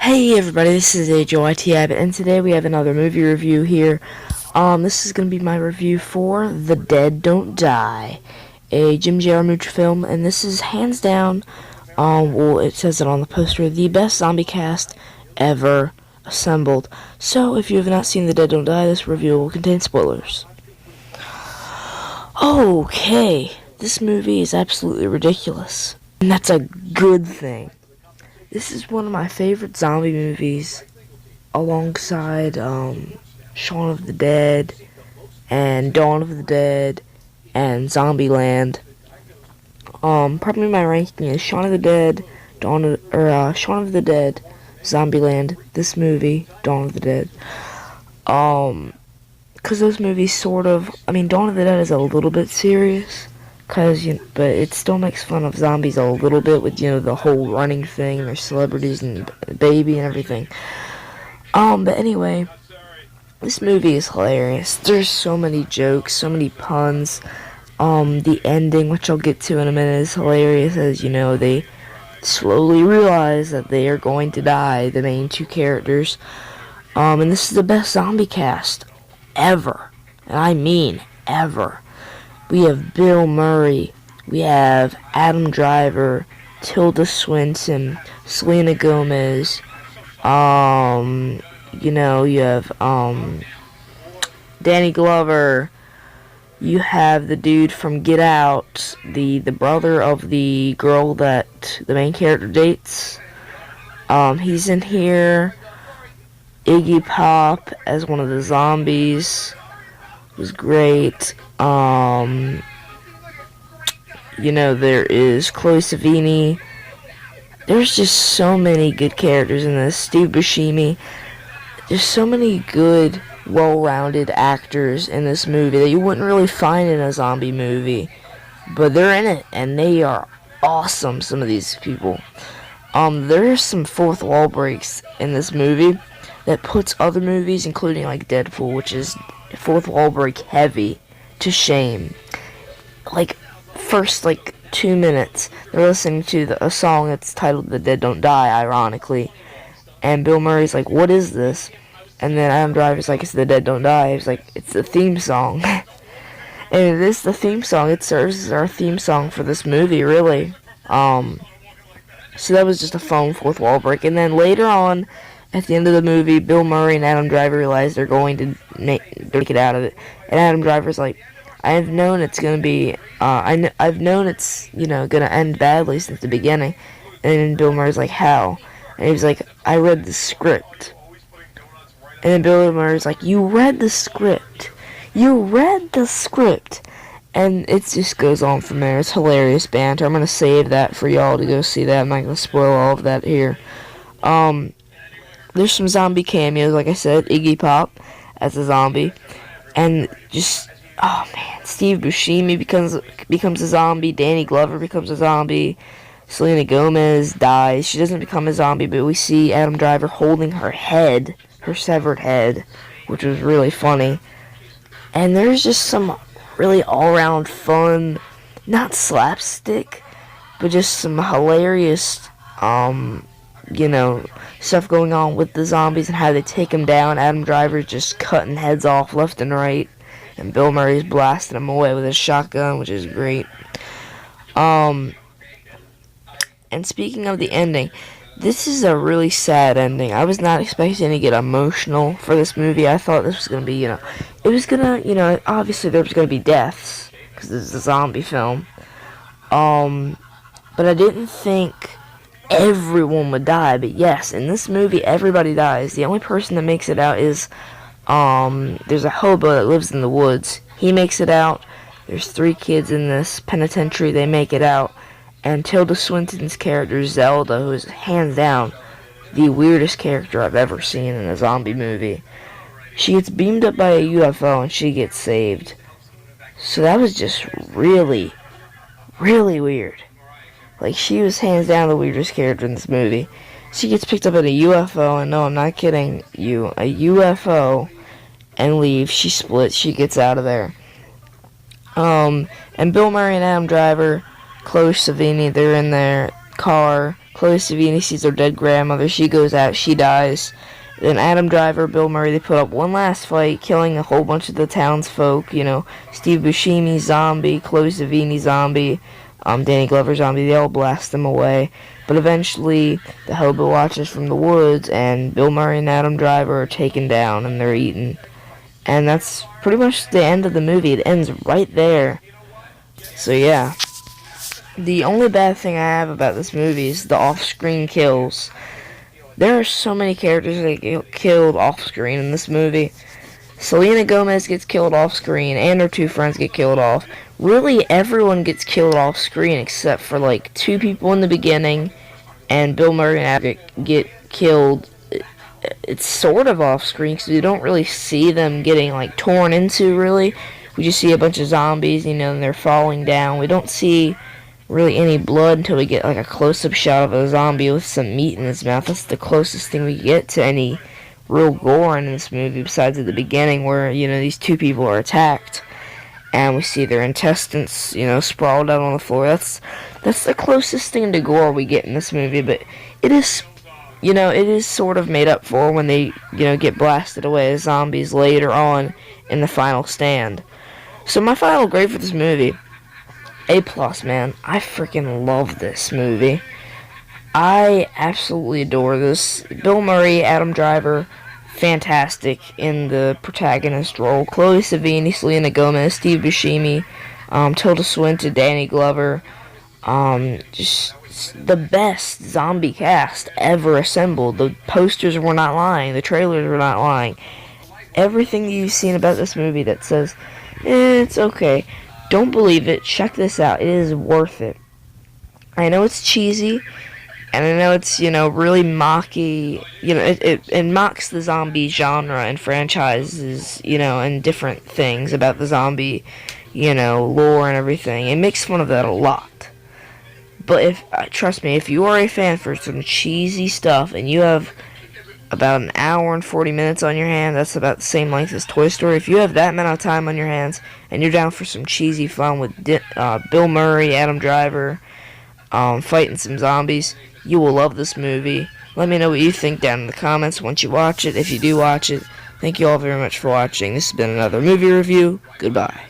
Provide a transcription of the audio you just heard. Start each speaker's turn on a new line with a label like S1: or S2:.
S1: Hey everybody, this is AJYT Abbott, and today we have another movie review here. This is going to be my review for The Dead Don't Die, a Jim Jarmusch film, and this is hands down, well, it says it on the poster, the best zombie cast ever assembled. So, if you have not seen The Dead Don't Die, this review will contain spoilers. Okay, this movie is absolutely ridiculous, and that's a good thing. This is one of my favorite zombie movies, alongside Shaun of the Dead and Dawn of the Dead and Zombieland. Probably my ranking is Shaun of the Dead, Shaun of the Dead, Zombieland, this movie, Dawn of the Dead. Because those movies Dawn of the Dead is a little bit serious. But it still makes fun of zombies a little bit with, the whole running thing, their celebrities and baby and everything. But anyway, this movie is hilarious. There's so many jokes, so many puns. The ending, which I'll get to in a minute, is hilarious as, they slowly realize that they are going to die, the main two characters. And this is the best zombie cast ever. And I mean ever. We have Bill Murray, we have Adam Driver, Tilda Swinton, Selena Gomez, you have, Danny Glover, you have the dude from Get Out, the brother of the girl that the main character dates, he's in here, Iggy Pop as one of the zombies, was great. There is Chloe Savini. There's just so many good characters in this. Steve Buscemi. There's so many good, well-rounded actors in this movie that you wouldn't really find in a zombie movie. But they're in it, and they are awesome, some of these people. There's some fourth wall breaks in this movie that puts other movies, including like Deadpool, which is fourth wall break heavy, to shame. First 2 minutes, they're listening to a song that's titled The Dead Don't Die, ironically, and Bill Murray's like, what is this? And then Adam Driver's like, it's The Dead Don't Die. He's like, it's the theme song. And it is the theme song. It serves as our theme song for this movie, really. So that was just a fun fourth wall break. And then later on, at the end of the movie, Bill Murray and Adam Driver realize they're going to make it out of it. And Adam Driver's like, I've known it's gonna be, I've known it's, gonna end badly since the beginning. And then Bill Murray's like, how? And he was like, I read the script. And then Bill Murray's like, you read the script. You read the script. And it just goes on from there. It's hilarious banter. I'm gonna save that for y'all to go see that. I'm not gonna spoil all of that here. There's some zombie cameos, like I said, Iggy Pop as a zombie. And just, oh man, Steve Buscemi becomes a zombie, Danny Glover becomes a zombie, Selena Gomez dies. She doesn't become a zombie, but we see Adam Driver holding her head, her severed head, which was really funny. And there's just some really all-around fun, not slapstick, but just some hilarious, stuff going on with the zombies and how they take them down. Adam Driver's just cutting heads off left and right, and Bill Murray's blasting them away with his shotgun, which is great. And speaking of the ending, this is a really sad ending. I was not expecting to get emotional for this movie. I thought this was going to be, obviously there was going to be deaths, because this is a zombie film. But I didn't think everyone would die. But yes, in this movie, everybody dies. The only person that makes it out is, there's a hobo that lives in the woods. He makes it out. There's 3 kids in this penitentiary. They make it out. And Tilda Swinton's character, Zelda, who is hands down the weirdest character I've ever seen in a zombie movie. She gets beamed up by a UFO and she gets saved. So that was just really, really weird. She was hands down the weirdest character in this movie. She gets picked up in a UFO, and no, I'm not kidding you, a UFO, and leaves. She splits. She gets out of there. And Bill Murray and Adam Driver, Chloe Savini, they're in their car Chloe Sevigny sees her dead grandmother. She goes out. She dies. Then Adam Driver, Bill Murray, they put up one last fight, killing a whole bunch of the townsfolk. You know, Steve Buscemi, zombie. Chloe Sevigny, zombie. Danny Glover, zombie. They all blast them away. But eventually, the hobo watches from the woods, and Bill Murray and Adam Driver are taken down, and they're eaten. And that's pretty much the end of the movie. It ends right there. So yeah. The only bad thing I have about this movie is the off-screen kills. There are so many characters that get killed off-screen in this movie. Selena Gomez gets killed off-screen, and her two friends get killed off. Really, everyone gets killed off-screen except for like two people in the beginning, and Bill Murray and Adam get killed. It's sort of off-screen because we don't really see them getting like torn into. Really, we just see a bunch of zombies, you know, and they're falling down. We don't see really any blood until we get like a close-up shot of a zombie with some meat in his mouth. That's the closest thing we get to any real gore in this movie, besides at the beginning where, you know, these two people are attacked and we see their intestines, you know, sprawled out on the floor. That's the closest thing to gore we get in this movie, but it is, you know, it is sort of made up for when they, you know, get blasted away as zombies later on in the final stand. So my final grade for this movie, A+, man. I freaking love this movie. I absolutely adore this. Bill Murray, Adam Driver, fantastic in the protagonist role. Chloe Sevigny, Selena Gomez, Steve Buscemi, Tilda Swinton, Danny Glover. Just the best zombie cast ever assembled. The posters were not lying. The trailers were not lying. Everything you've seen about this movie that says, it's okay, don't believe it. Check this out. It is worth it. I know it's cheesy, and I know it's, you know, really mocky. You know, it mocks the zombie genre and franchises, you know, and different things about the zombie, you know, lore and everything. It makes fun of that a lot. But trust me, if you are a fan for some cheesy stuff and you have about an hour and 40 minutes on your hand, that's about the same length as Toy Story. If you have that amount of time on your hands and you're down for some cheesy fun with Bill Murray, Adam Driver, fighting some zombies, you will love this movie. Let me know what you think down in the comments once you watch it. If you do watch it, thank you all very much for watching. This has been another movie review. Goodbye.